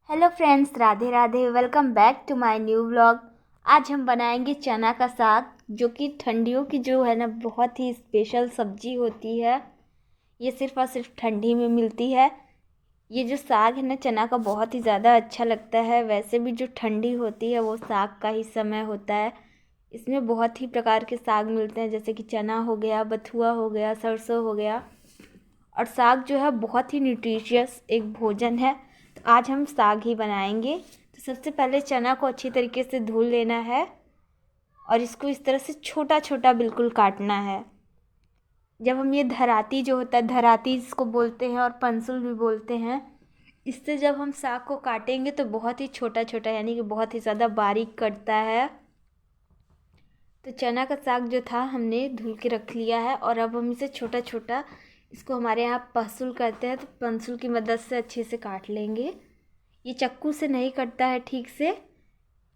Hello friends, Radhe Radhe. Welcome back to my new vlog. आज हम बनाएंगे चना का साग, जो कि ठंडियों की जो है ना बहुत ही स्पेशल सब्जी होती है। ये सिर्फ और सिर्फ ठंडी में मिलती है। ये जो साग है ना चना का, बहुत ही ज़्यादा अच्छा लगता है। वैसे भी जो ठंडी होती है वो साग का ही समय होता है। इसमें बहुत ही प्रकार के साग मिलते हैं, जैसे कि चना हो गया, बथुआ हो गया, सरसों हो गया। और साग जो है बहुत ही न्यूट्रिशियस एक भोजन है। तो आज हम साग ही बनाएंगे। तो सबसे पहले चना को अच्छी तरीके से धुल लेना है और इसको इस तरह से छोटा छोटा बिल्कुल काटना है। जब हम ये धराती जो होता है, धराती इसको बोलते हैं और पंसुल भी बोलते हैं, इससे जब हम साग को काटेंगे तो बहुत ही छोटा छोटा, यानी कि बहुत ही ज़्यादा बारीक कटता है। तो चना का साग जो था हमने धुल के रख लिया है और अब हम इसे छोटा छोटा, इसको हमारे यहाँ पसुल कहते हैं, तो पंसुल की मदद से अच्छे से काट लेंगे। ये चक्कू से नहीं कटता है ठीक से,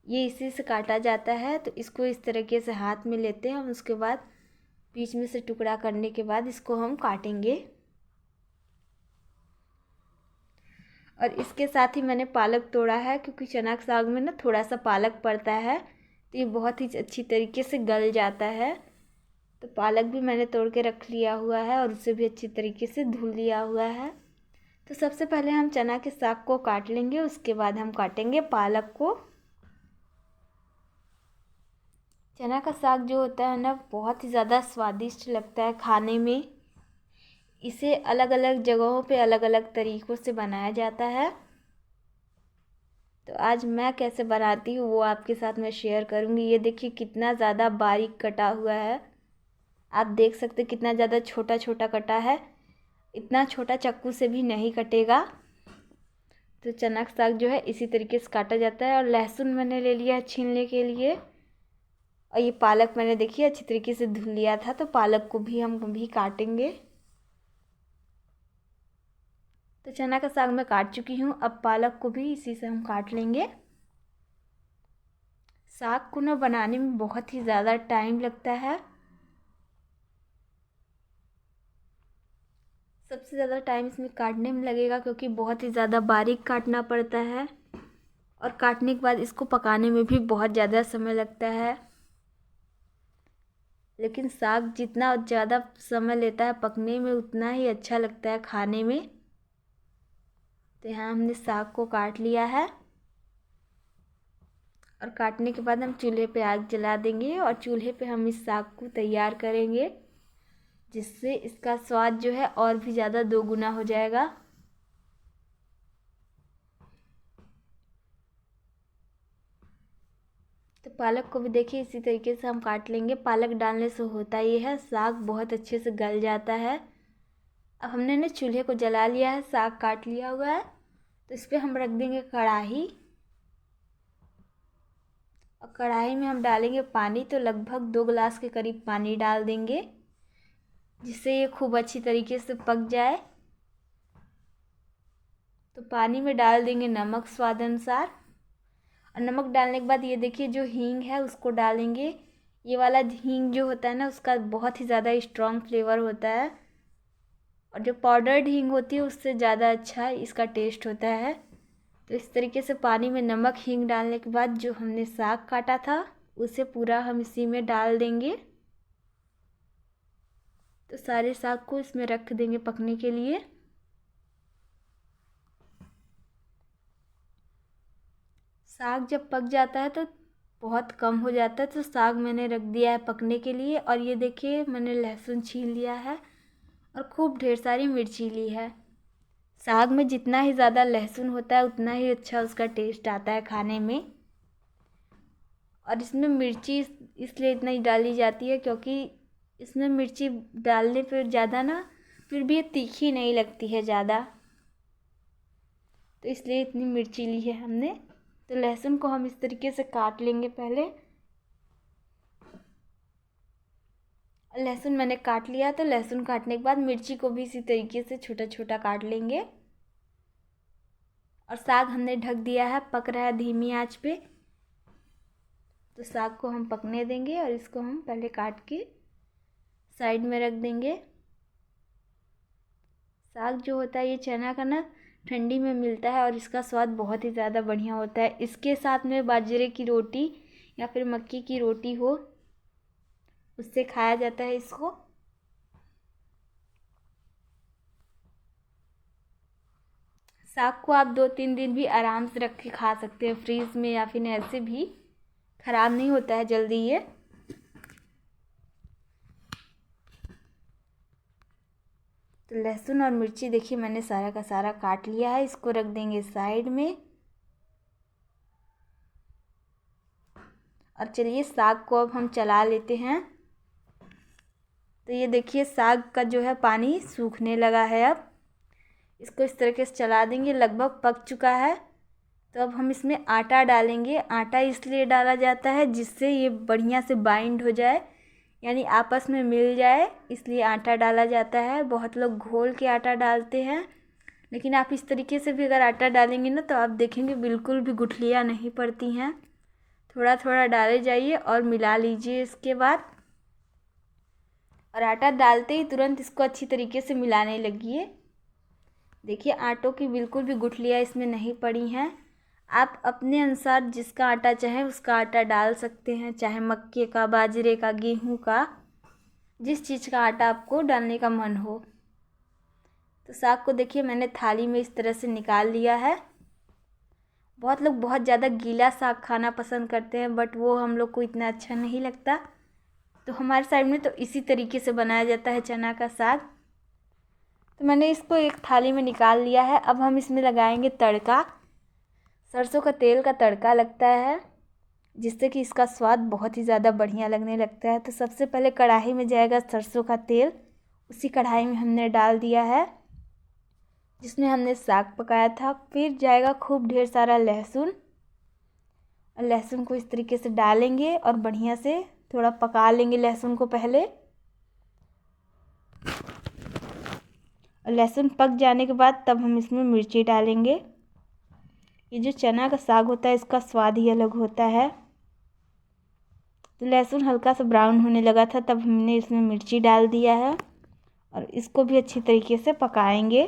ये इसी से काटा जाता है। तो इसको इस तरीके से हाथ में लेते हैं हम, उसके बाद बीच में से टुकड़ा करने के बाद इसको हम काटेंगे। और इसके साथ ही मैंने पालक तोड़ा है, क्योंकि चना के साग में ना थोड़ा सा पालक पड़ता है, तो ये बहुत ही अच्छी तरीके से गल जाता है। तो पालक भी मैंने तोड़ के रख लिया हुआ है और उसे भी अच्छी तरीके से धुल लिया हुआ है। तो सबसे पहले हम चना के साग को काट लेंगे, उसके बाद हम काटेंगे पालक को। चना का साग जो होता है ना बहुत ही ज़्यादा स्वादिष्ट लगता है खाने में। इसे अलग अलग जगहों पे अलग अलग तरीक़ों से बनाया जाता है। तो आज मैं कैसे बनाती हूँ वो आपके साथ मैं शेयर करूँगी। ये देखिए कितना ज़्यादा बारीक कटा हुआ है, आप देख सकते हैं कितना ज़्यादा छोटा छोटा कटा है। इतना छोटा चक्कू से भी नहीं कटेगा। तो चना का साग जो है इसी तरीके से काटा जाता है। और लहसुन मैंने ले लिया है छीलने के लिए। और ये पालक मैंने देखिए अच्छी तरीके से धुल लिया था, तो पालक को भी हम भी काटेंगे। तो चना का साग मैं काट चुकी हूँ, अब पालक को भी इसी से हम काट लेंगे। साग को ना बनाने में बहुत ही ज़्यादा टाइम लगता है। सबसे ज़्यादा टाइम इसमें काटने में लगेगा, क्योंकि बहुत ही ज़्यादा बारीक काटना पड़ता है और काटने के बाद इसको पकाने में भी बहुत ज़्यादा समय लगता है। लेकिन साग जितना ज़्यादा समय लेता है पकने में, उतना ही अच्छा लगता है खाने में। तो यहाँ हमने साग को काट लिया है और काटने के बाद हम चूल्हे पे आग जला देंगे और चूल्हे पे हम इस साग को तैयार करेंगे, जिससे इसका स्वाद जो है और भी ज़्यादा दोगुना हो जाएगा। तो पालक को भी देखिए इसी तरीके से हम काट लेंगे। पालक डालने से होता ये है, साग बहुत अच्छे से गल जाता है। अब हमने ना चूल्हे को जला लिया है, साग काट लिया हुआ है, तो इस पर हम रख देंगे कढ़ाई। और कढ़ाई में हम डालेंगे पानी, तो लगभग 2 गिलास के करीब पानी डाल देंगे, जिससे ये खूब अच्छी तरीके से पक जाए। तो पानी में डाल देंगे नमक स्वाद अनुसार। और नमक डालने के बाद ये देखिए जो हींग है उसको डालेंगे। ये वाला हींग जो होता है ना उसका बहुत ही ज़्यादा स्ट्रॉन्ग फ्लेवर होता है, और जो पाउडर्ड हींग होती है उससे ज़्यादा अच्छा इसका टेस्ट होता है। तो इस तरीके से पानी में नमक हींग डालने के बाद जो हमने साग काटा था उसे पूरा हम इसी में डाल देंगे। तो सारे साग को इसमें रख देंगे पकने के लिए। साग जब पक जाता है तो बहुत कम हो जाता है, तो साग मैंने रख दिया है पकने के लिए। और ये देखिए मैंने लहसुन छील लिया है और खूब ढेर सारी मिर्ची ली है। साग में जितना ही ज़्यादा लहसुन होता है उतना ही अच्छा उसका टेस्ट आता है खाने में। और इसमें मिर्ची इसलिए इतना ही डाली जाती है, क्योंकि इसमें मिर्ची डालने पर ज़्यादा ना फिर भी ये तीखी नहीं लगती है ज़्यादा, तो इसलिए इतनी मिर्ची ली है हमने। तो लहसुन को हम इस तरीके से काट लेंगे पहले। लहसुन मैंने काट लिया, तो लहसुन काटने के बाद मिर्ची को भी इसी तरीके से छोटा छोटा काट लेंगे। और साग हमने ढक दिया है, पक रहा है धीमी आंच पे। तो साग को हम पकने देंगे और इसको हम पहले काट के साइड में रख देंगे। साग जो होता है ये चना का ना ठंडी में मिलता है और इसका स्वाद बहुत ही ज़्यादा बढ़िया होता है। इसके साथ में बाजरे की रोटी या फिर मक्की की रोटी हो, उससे खाया जाता है इसको। साग को आप 2-3 दिन भी आराम से रख के खा सकते हैं फ्रीज में, या फिर ऐसे भी ख़राब नहीं होता है जल्दी ये। तो लहसुन और मिर्ची देखिए मैंने सारा का सारा काट लिया है, इसको रख देंगे साइड में। और चलिए साग को अब हम चला लेते हैं। तो ये देखिए साग का जो है पानी सूखने लगा है। अब इसको इस तरीके से चला देंगे, लगभग पक चुका है। तो अब हम इसमें आटा डालेंगे। आटा इसलिए डाला जाता है जिससे ये बढ़िया से बाइंड हो जाए, यानी आपस में मिल जाए, इसलिए आटा डाला जाता है। बहुत लोग घोल के आटा डालते हैं, लेकिन आप इस तरीके से भी अगर आटा डालेंगे ना तो आप देखेंगे बिल्कुल भी गुठलियाँ नहीं पड़ती हैं। थोड़ा थोड़ा डाले जाइए और मिला लीजिए इसके बाद। और आटा डालते ही तुरंत इसको अच्छी तरीके से मिलाने लगिए। देखिए आटों की बिल्कुल भी गुठलियाँ इसमें नहीं पड़ी हैं। आप अपने अनुसार जिसका आटा चाहे उसका आटा डाल सकते हैं, चाहे मक्के का, बाजरे का, गेहूं का, जिस चीज़ का आटा आपको डालने का मन हो। तो साग को देखिए मैंने थाली में इस तरह से निकाल लिया है। बहुत लोग बहुत ज़्यादा गीला साग खाना पसंद करते हैं, बट वो हम लोग को इतना अच्छा नहीं लगता। तो हमारे साइड में तो इसी तरीके से बनाया जाता है चना का साग। तो मैंने इसको एक थाली में निकाल लिया है। अब हम इसमें लगाएंगे तड़का। सरसों का तेल का तड़का लगता है, जिससे कि इसका स्वाद बहुत ही ज़्यादा बढ़िया लगने लगता है। तो सबसे पहले कढ़ाई में जाएगा सरसों का तेल। उसी कढ़ाई में हमने डाल दिया है जिसमें हमने साग पकाया था। फिर जाएगा खूब ढेर सारा लहसुन, और लहसुन को इस तरीके से डालेंगे और बढ़िया से थोड़ा पका लेंगे लहसुन को पहले। और लहसुन पक जाने के बाद तब हम इसमें मिर्ची डालेंगे। ये जो चना का साग होता है इसका स्वाद ही अलग होता है। तो लहसुन हल्का सा ब्राउन होने लगा था, तब हमने इसमें मिर्ची डाल दिया है और इसको भी अच्छी तरीके से पकाएंगे।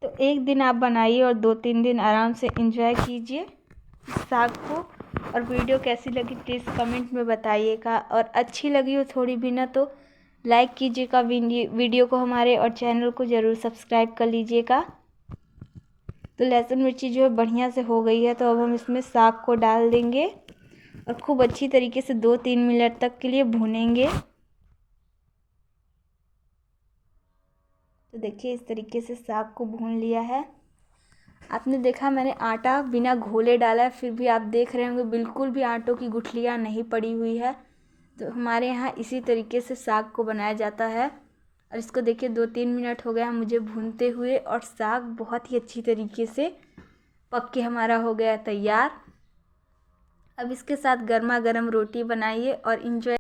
तो एक दिन आप बनाइए और 2-3 दिन आराम से एंजॉय कीजिए इस साग को। और वीडियो कैसी लगी प्लीज़ कमेंट में बताइएगा, और अच्छी लगी हो थोड़ी भी ना तो लाइक कीजिएगा वीडियो को हमारे, और चैनल को ज़रूर सब्सक्राइब कर लीजिएगा। तो लहसुन मिर्ची जो है बढ़िया से हो गई है, तो अब हम इसमें साग को डाल देंगे और खूब अच्छी तरीके से 2-3 मिनट तक के लिए भूनेंगे। तो देखिए इस तरीके से साग को भून लिया है। आपने देखा मैंने आटा बिना घोले डाला है, फिर भी आप देख रहे होंगे बिल्कुल भी आटों की गुठलियाँ नहीं पड़ी हुई है। तो हमारे यहाँ इसी तरीके से साग को बनाया जाता है। और इसको देखिए 2-3 मिनट हो गया मुझे भूनते हुए, और साग बहुत ही अच्छी तरीके से पक के हमारा हो गया तैयार। अब इसके साथ गर्मा गर्म रोटी बनाइए और इंजॉय